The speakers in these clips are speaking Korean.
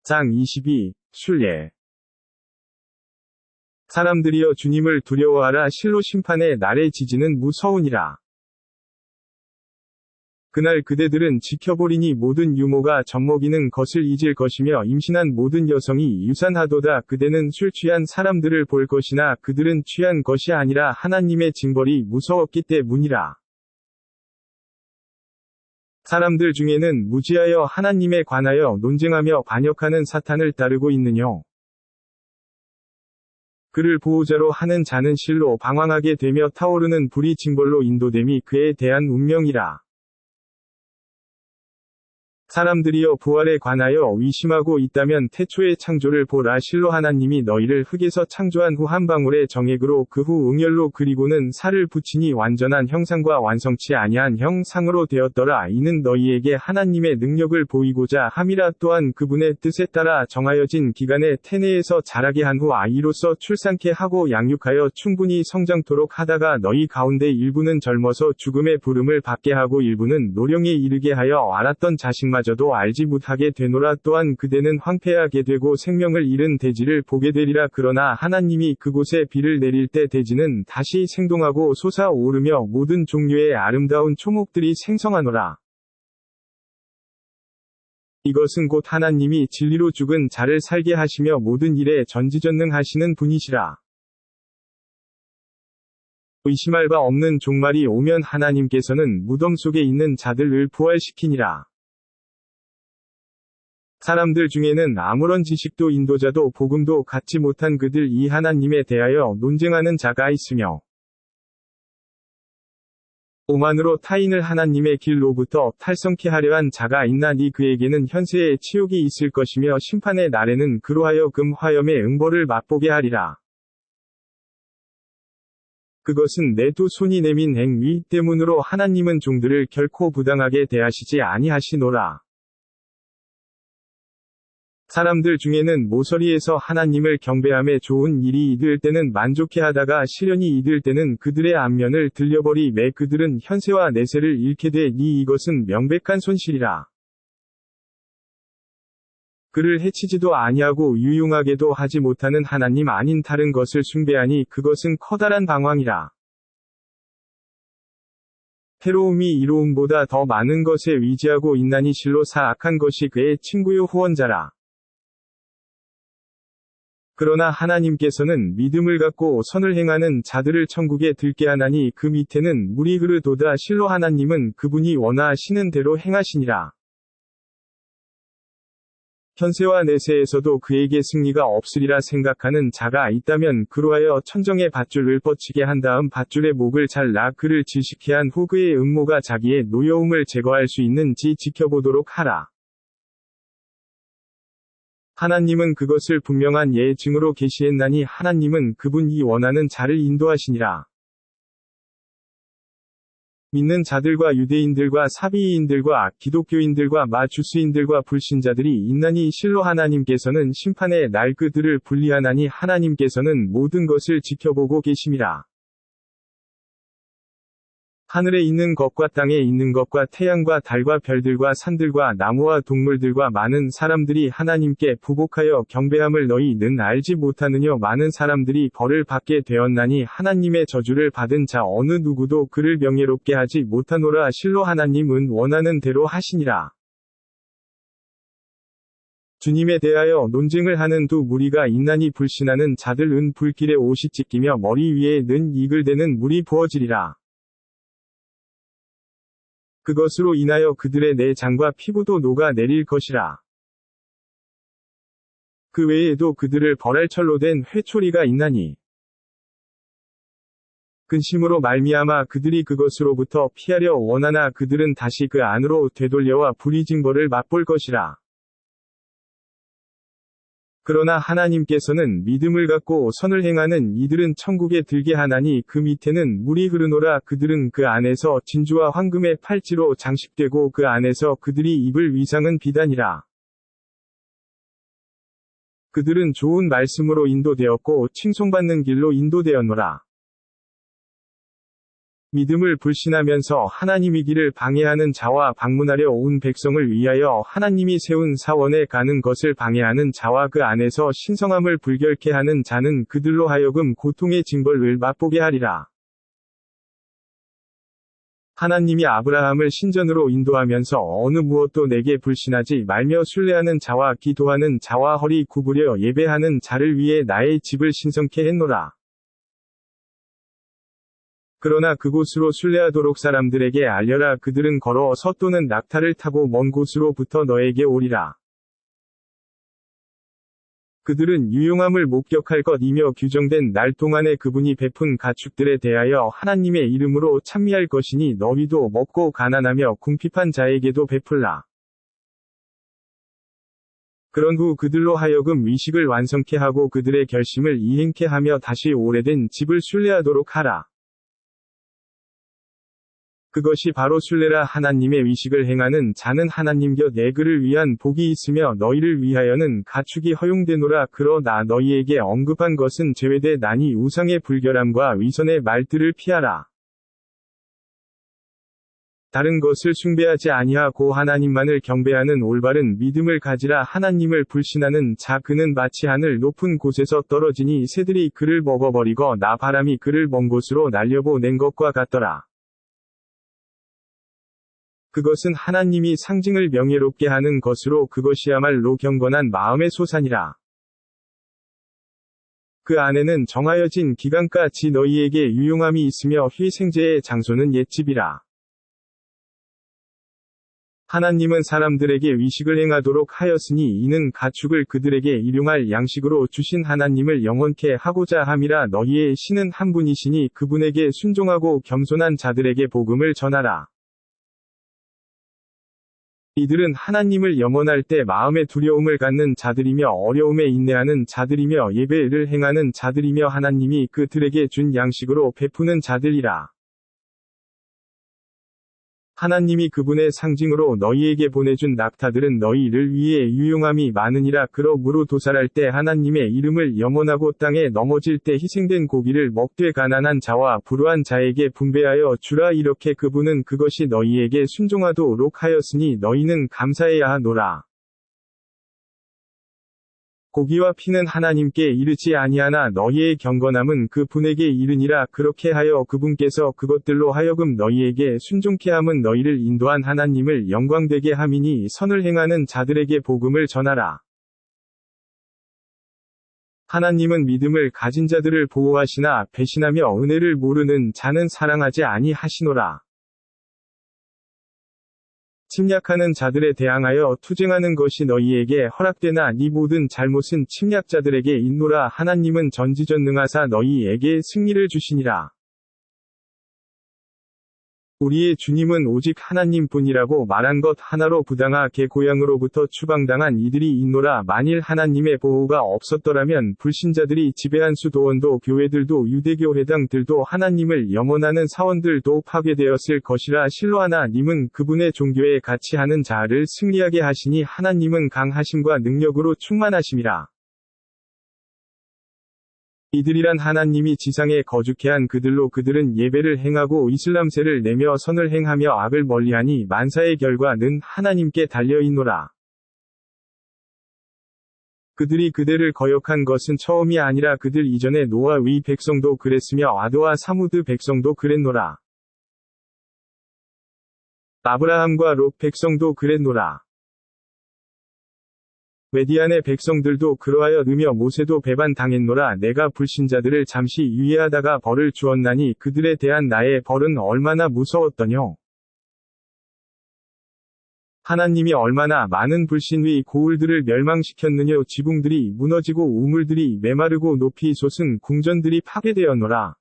장 22, 순례. 사람들이여 주님을 두려워하라. 실로 심판의 날의 지지는 무서우니라. 그날 그대들은 지켜보리니 모든 유모가 젖먹이는 것을 잊을 것이며 임신한 모든 여성이 유산하도다. 그대는 술 취한 사람들을 볼 것이나 그들은 취한 것이 아니라 하나님의 징벌이 무서웠기 때문이라. 사람들 중에는 무지하여 하나님에 관하여 논쟁하며 반역하는 사탄을 따르고 있느뇨. 그를 보호자로 하는 자는 실로 방황하게 되며 타오르는 불이 징벌로 인도됨이 그에 대한 운명이라. 사람들이여 부활에 관하여 의심하고 있다면 태초의 창조를 보라. 실로 하나님이 너희를 흙에서 창조한 후 한 방울의 정액으로 그 후 응열로 그리고는 살을 붙이니 완전한 형상과 완성치 아니한 형상으로 되었더라. 이는 너희에게 하나님의 능력을 보이고자 함이라. 또한 그분의 뜻에 따라 정하여진 기간에 태내에서 자라게 한 후 아이로서 출산케 하고 양육하여 충분히 성장토록 하다가 너희 가운데 일부는 젊어서 죽음의 부름을 받게 하고 일부는 노령에 이르게 하여 알았던 자식마저도 알지 못하게 되노라. 또한 그대는 황폐하게 되고 생명을 잃은 대지를 보게 되리라. 그러나 하나님이 그곳에 비를 내릴 때 대지는 다시 생동하고 솟아오르며 모든 종류의 아름다운 초목들이 생성하노라. 이것은 곧 하나님이 진리로 죽은 자를 살게 하시며 모든 일에 전지전능하시는 분이시라. 의심할 바 없는 종말이 오면 하나님께서는 무덤 속에 있는 자들을 부활시키니라. 사람들 중에는 아무런 지식도 인도자도 복음도 갖지 못한 그들 이 하나님에 대하여 논쟁하는 자가 있으며 오만으로 타인을 하나님의 길로부터 탈성케 하려 한 자가 있나니 그에게는 현세에 치욕이 있을 것이며 심판의 날에는 그로하여 금 화염의 응벌을 맛보게 하리라. 그것은 내 두 손이 내민 행위 때문으로 하나님은 종들을 결코 부당하게 대하시지 아니하시노라. 사람들 중에는 모서리에서 하나님을 경배함에 좋은 일이 이들 때는 만족해 하다가 시련이 이들 때는 그들의 안면을 들려버리매 그들은 현세와 내세를 잃게 되니 이것은 명백한 손실이라. 그를 해치지도 아니하고 유용하게도 하지 못하는 하나님 아닌 다른 것을 숭배하니 그것은 커다란 방황이라. 해로움이 이로움보다 더 많은 것에 의지하고 있나니 실로 사악한 것이 그의 친구요 후원자라. 그러나 하나님께서는 믿음을 갖고 선을 행하는 자들을 천국에 들게 하나니 그 밑에는 물이 흐르도다. 실로 하나님은 그분이 원하시는 대로 행하시니라. 현세와 내세에서도 그에게 승리가 없으리라 생각하는 자가 있다면 그로하여 천정의 밧줄을 뻗치게 한 다음 밧줄의 목을 잘라 그를 질식케 한 후 그의 음모가 자기의 노여움을 제거할 수 있는지 지켜보도록 하라. 하나님은 그것을 분명한 예증으로 계시했나니 하나님은 그분이 원하는 자를 인도하시니라. 믿는 자들과 유대인들과 사비인들과 기독교인들과 마주스인들과 불신자들이 있나니 실로 하나님께서는 심판의 날 그들을 분리하나니 하나님께서는 모든 것을 지켜보고 계심이라. 하늘에 있는 것과 땅에 있는 것과 태양과 달과 별들과 산들과 나무와 동물들과 많은 사람들이 하나님께 부복하여 경배함을 너희는 알지 못하느뇨. 많은 사람들이 벌을 받게 되었나니 하나님의 저주를 받은 자 어느 누구도 그를 명예롭게 하지 못하노라. 실로 하나님은 원하는 대로 하시니라. 주님에 대하여 논쟁을 하는 두 무리가 있나니 불신하는 자들은 불길에 옷이 찢기며 머리 위에는 이글대는 물이 부어지리라. 그것으로 인하여 그들의 내장과 피부도 녹아내릴 것이라. 그 외에도 그들을 벌할 철로 된 회초리가 있나니 근심으로 말미암아 그들이 그것으로부터 피하려 원하나 그들은 다시 그 안으로 되돌려와 불의 징벌을 맛볼 것이라. 그러나 하나님께서는 믿음을 갖고 선을 행하는 이들은 천국에 들게 하나니 그 밑에는 물이 흐르노라. 그들은 그 안에서 진주와 황금의 팔찌로 장식되고 그 안에서 그들이 입을 위상은 비단이라. 그들은 좋은 말씀으로 인도되었고 칭송받는 길로 인도되었노라. 믿음을 불신하면서 하나님이기를 방해하는 자와 방문하려 온 백성을 위하여 하나님이 세운 사원에 가는 것을 방해하는 자와 그 안에서 신성함을 불결케 하는 자는 그들로 하여금 고통의 징벌을 맛보게 하리라. 하나님이 아브라함을 신전으로 인도하면서 어느 무엇도 내게 불신하지 말며 순례하는 자와 기도하는 자와 허리 구부려 예배하는 자를 위해 나의 집을 신성케 했노라. 그러나 그곳으로 순례하도록 사람들에게 알려라. 그들은 걸어서 또는 낙타를 타고 먼 곳으로부터 너에게 오리라. 그들은 유용함을 목격할 것이며 규정된 날 동안에 그분이 베푼 가축들에 대하여 하나님의 이름으로 찬미할 것이니 너희도 먹고 가난하며 궁핍한 자에게도 베풀라. 그런 후 그들로 하여금 위식을 완성케 하고 그들의 결심을 이행케 하며 다시 오래된 집을 순례하도록 하라. 그것이 바로 순례라. 하나님의 위식을 행하는 자는 하나님 곁에 그를 위한 복이 있으며 너희를 위하여는 가축이 허용되노라. 그러나 너희에게 언급한 것은 제외되 나니 우상의 불결함과 위선의 말들을 피하라. 다른 것을 숭배하지 아니하고 하나님만을 경배하는 올바른 믿음을 가지라. 하나님을 불신하는 자 그는 마치 하늘 높은 곳에서 떨어지니 새들이 그를 먹어버리거나 바람이 그를 먼 곳으로 날려보낸 것과 같더라. 그것은 하나님이 상징을 명예롭게 하는 것으로 그것이야말로 경건한 마음의 소산이라. 그 안에는 정하여진 기간까지 너희에게 유용함이 있으며 희생제의 장소는 옛집이라. 하나님은 사람들에게 위식을 행하도록 하였으니 이는 가축을 그들에게 일용할 양식으로 주신 하나님을 영원케 하고자 함이라. 너희의 신은 한 분이시니 그분에게 순종하고 겸손한 자들에게 복음을 전하라. 이들은 하나님을 염원할 때 마음의 두려움을 갖는 자들이며 어려움에 인내하는 자들이며 예배를 행하는 자들이며 하나님이 그들에게 준 양식으로 베푸는 자들이라. 하나님이 그분의 상징으로 너희에게 보내준 낙타들은 너희를 위해 유용함이 많으니라. 그러므로 도살할 때 하나님의 이름을 염원하고 땅에 넘어질 때 희생된 고기를 먹되 가난한 자와 불우한 자에게 분배하여 주라. 이렇게 그분은 그것이 너희에게 순종하도록 하였으니 너희는 감사해야 하노라. 고기와 피는 하나님께 이르지 아니하나 너희의 경건함은 그분에게 이르니라. 그렇게 하여 그분께서 그것들로 하여금 너희에게 순종케 함은 너희를 인도한 하나님을 영광되게 함이니 선을 행하는 자들에게 복음을 전하라. 하나님은 믿음을 가진 자들을 보호하시나 배신하며 은혜를 모르는 자는 사랑하지 아니하시노라. 침략하는 자들에 대항하여 투쟁하는 것이 너희에게 허락되나 네 모든 잘못은 침략자들에게 있노라. 하나님은 전지전능하사 너희에게 승리를 주시니라. 우리의 주님은 오직 하나님뿐이라고 말한 것 하나로 부당하게 고향으로부터 추방당한 이들이 있노라. 만일 하나님의 보호가 없었더라면 불신자들이 지배한 수도원도 교회들도 유대교 회당들도 하나님을 염원하는 사원들도 파괴되었을 것이라. 실로 하나님은 그분의 종교에 같이 하는 자를 승리하게 하시니 하나님은 강하심과 능력으로 충만하심이라. 이들이란 하나님이 지상에 거주케 한 그들로 그들은 예배를 행하고 이슬람세를 내며 선을 행하며 악을 멀리하니 만사의 결과는 하나님께 달려있노라. 그들이 그대를 거역한 것은 처음이 아니라 그들 이전에 노아 위 백성도 그랬으며 아도와 사무드 백성도 그랬노라. 아브라함과 롯 백성도 그랬노라. 메디안의 백성들도 그러하여 느며 모세도 배반당했노라. 내가 불신자들을 잠시 유예하다가 벌을 주었나니 그들에 대한 나의 벌은 얼마나 무서웠더뇨. 하나님이 얼마나 많은 불신의 고울들을 멸망시켰느뇨. 지붕들이 무너지고 우물들이 메마르고 높이 솟은 궁전들이 파괴되었노라.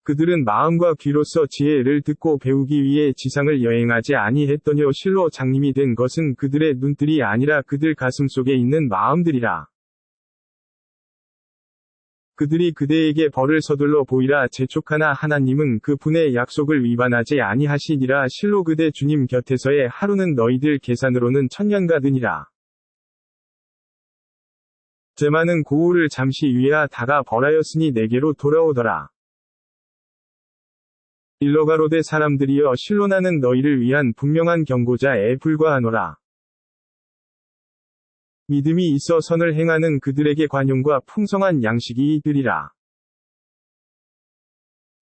그들은 마음과 귀로써 지혜를 듣고 배우기 위해 지상을 여행하지 아니했더뇨. 실로 장님이 된 것은 그들의 눈들이 아니라 그들 가슴 속에 있는 마음들이라. 그들이 그대에게 벌을 서둘러 보이라. 재촉하나 하나님은 그분의 약속을 위반하지 아니하시니라. 실로 그대 주님 곁에서의 하루는 너희들 계산으로는 천년가드니라. 제 많은 고울을 잠시 유예하다가 벌하였으니 내게로 돌아오더라. 일러 가로되 사람들이여 실로 나는 너희를 위한 분명한 경고자에 불과하노라. 믿음이 있어 선을 행하는 그들에게 관용과 풍성한 양식이 있으리라.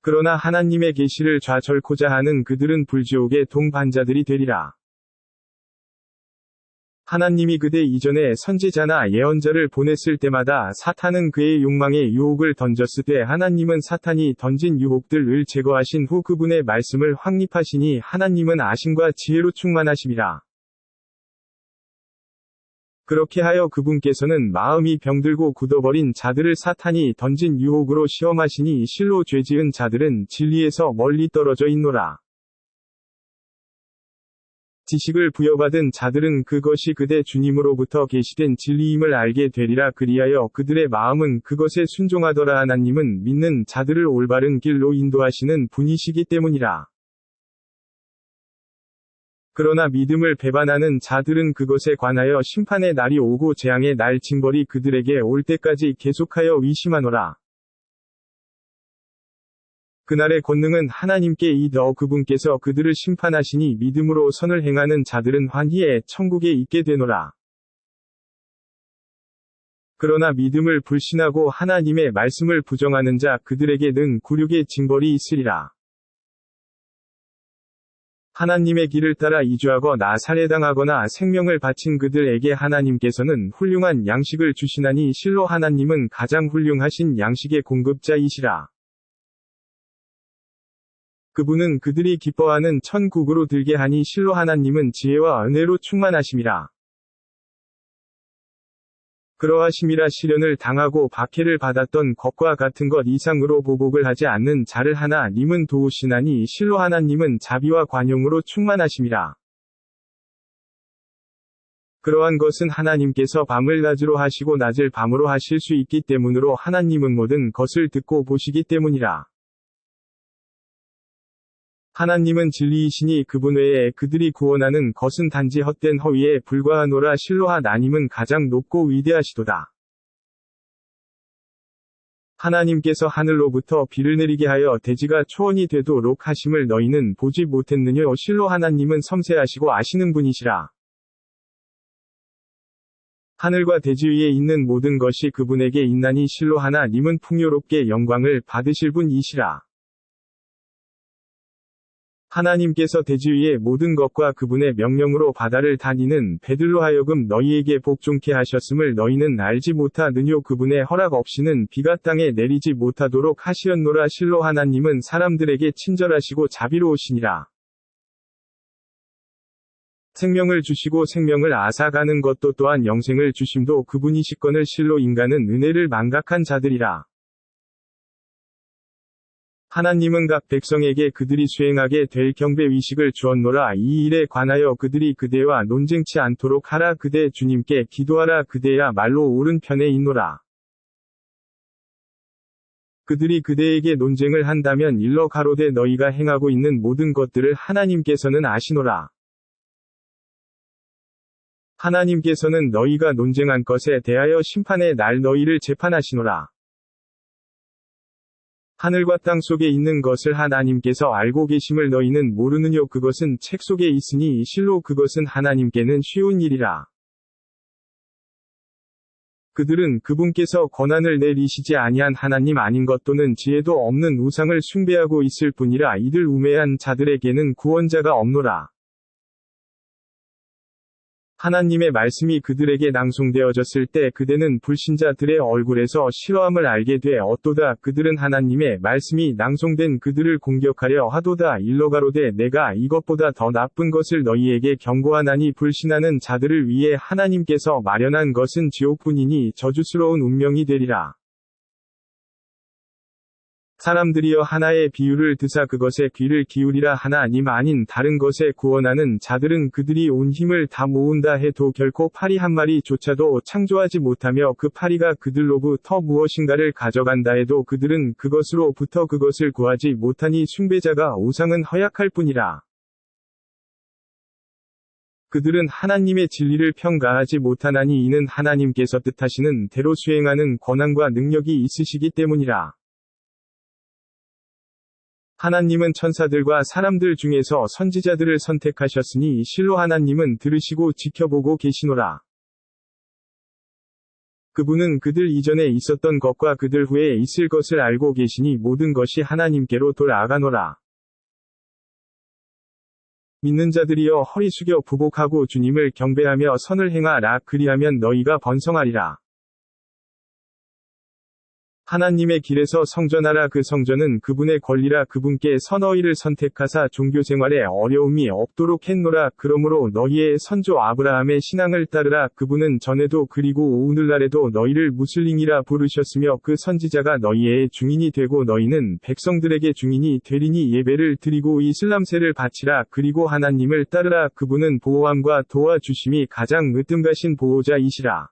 그러나 하나님의 계시를 좌절코자 하는 그들은 불지옥의 동반자들이 되리라. 하나님이 그대 이전에 선지자나 예언자를 보냈을 때마다 사탄은 그의 욕망에 유혹을 던졌을 때 하나님은 사탄이 던진 유혹들을 제거하신 후 그분의 말씀을 확립하시니 하나님은 아심과 지혜로 충만하심이라. 그렇게 하여 그분께서는 마음이 병들고 굳어버린 자들을 사탄이 던진 유혹으로 시험하시니 실로 죄지은 자들은 진리에서 멀리 떨어져 있노라. 지식을 부여받은 자들은 그것이 그대 주님으로부터 계시된 진리임을 알게 되리라. 그리하여 그들의 마음은 그것에 순종하더라. 하나님은 믿는 자들을 올바른 길로 인도하시는 분이시기 때문이라. 그러나 믿음을 배반하는 자들은 그것에 관하여 심판의 날이 오고 재앙의 날 징벌이 그들에게 올 때까지 계속하여 의심하노라. 그날의 권능은 하나님께 있어 그분께서 그들을 심판하시니 믿음으로 선을 행하는 자들은 환희의 천국에 있게 되노라. 그러나 믿음을 불신하고 하나님의 말씀을 부정하는 자 그들에게는 굴욕의 징벌이 있으리라. 하나님의 길을 따라 이주하거나 살해당하거나 생명을 바친 그들에게 하나님께서는 훌륭한 양식을 주시나니 실로 하나님은 가장 훌륭하신 양식의 공급자이시라. 그분은 그들이 기뻐하는 천국으로 들게 하니 실로 하나님은 지혜와 은혜로 충만하심이라. 그러하심이라 시련을 당하고 박해를 받았던 것과 같은 것 이상으로 보복을 하지 않는 자를 하나님은 도우시나니 실로 하나님은 자비와 관용으로 충만하심이라. 그러한 것은 하나님께서 밤을 낮으로 하시고 낮을 밤으로 하실 수 있기 때문으로 하나님은 모든 것을 듣고 보시기 때문이라. 하나님은 진리이시니 그분 외에 그들이 구원하는 것은 단지 헛된 허위에 불과하노라. 실로 하나님은 가장 높고 위대하시도다. 하나님께서 하늘로부터 비를 내리게 하여 대지가 초원이 되도록 하심을 너희는 보지 못했느뇨. 실로 하나님은 섬세하시고 아시는 분이시라. 하늘과 대지 위에 있는 모든 것이 그분에게 있나니 실로 하나님은 풍요롭게 영광을 받으실 분이시라. 하나님께서 대지 위의 모든 것과 그분의 명령으로 바다를 다니는 배들로 하여금 너희에게 복종케 하셨음을 너희는 알지 못하느뇨. 그분의 허락 없이는 비가 땅에 내리지 못하도록 하시었노라. 실로 하나님은 사람들에게 친절하시고 자비로우시니라. 생명을 주시고 생명을 앗아가는 것도 또한 영생을 주심도 그분이시거늘 실로 인간은 은혜를 망각한 자들이라. 하나님은 각 백성에게 그들이 수행하게 될 경배 의식을 주었노라. 이 일에 관하여 그들이 그대와 논쟁치 않도록 하라. 그대 주님께 기도하라. 그대야 말로 옳은 편에 있노라. 그들이 그대에게 논쟁을 한다면 일러 가로되 너희가 행하고 있는 모든 것들을 하나님께서는 아시노라. 하나님께서는 너희가 논쟁한 것에 대하여 심판의 날 너희를 재판하시노라. 하늘과 땅 속에 있는 것을 하나님께서 알고 계심을 너희는 모르느뇨. 그것은 책 속에 있으니 실로 그것은 하나님께는 쉬운 일이라. 그들은 그분께서 권한을 내리시지 아니한 하나님 아닌 것 또는 지혜도 없는 우상을 숭배하고 있을 뿐이라. 이들 우매한 자들에게는 구원자가 없노라. 하나님의 말씀이 그들에게 낭송되어졌을 때 그대는 불신자들의 얼굴에서 싫어함을 알게 돼 어도다. 그들은 하나님의 말씀이 낭송된 그들을 공격하려 하도다. 일러 가로되 내가 이것보다 더 나쁜 것을 너희에게 경고하나니 불신하는 자들을 위해 하나님께서 마련한 것은 지옥뿐이니 저주스러운 운명이 되리라. 사람들이여 하나의 비유를 드사 그것에 귀를 기울이라. 하나님 아닌 다른 것에 구원하는 자들은 그들이 온 힘을 다 모은다 해도 결코 파리 한 마리조차도 창조하지 못하며 그 파리가 그들로부터 무엇인가를 가져간다 해도 그들은 그것으로부터 그것을 구하지 못하니 숭배자가 우상은 허약할 뿐이라. 그들은 하나님의 진리를 평가하지 못하나니 이는 하나님께서 뜻하시는 대로 수행하는 권한과 능력이 있으시기 때문이라. 하나님은 천사들과 사람들 중에서 선지자들을 선택하셨으니 실로 하나님은 들으시고 지켜보고 계시노라. 그분은 그들 이전에 있었던 것과 그들 후에 있을 것을 알고 계시니 모든 것이 하나님께로 돌아가노라. 믿는 자들이여 허리 숙여 부복하고 주님을 경배하며 선을 행하라. 그리하면 너희가 번성하리라. 하나님의 길에서 성전하라. 그 성전은 그분의 권리라. 그분께 너희를 선택하사 종교생활에 어려움이 없도록 했노라. 그러므로 너희의 선조 아브라함의 신앙을 따르라. 그분은 전에도 그리고 오늘날에도 너희를 무슬림이라 부르셨으며 그 선지자가 너희의 중인이 되고 너희는 백성들에게 중인이 되리니 예배를 드리고 이슬람세를 바치라. 그리고 하나님을 따르라. 그분은 보호함과 도와주심이 가장 으뜸가신 보호자이시라.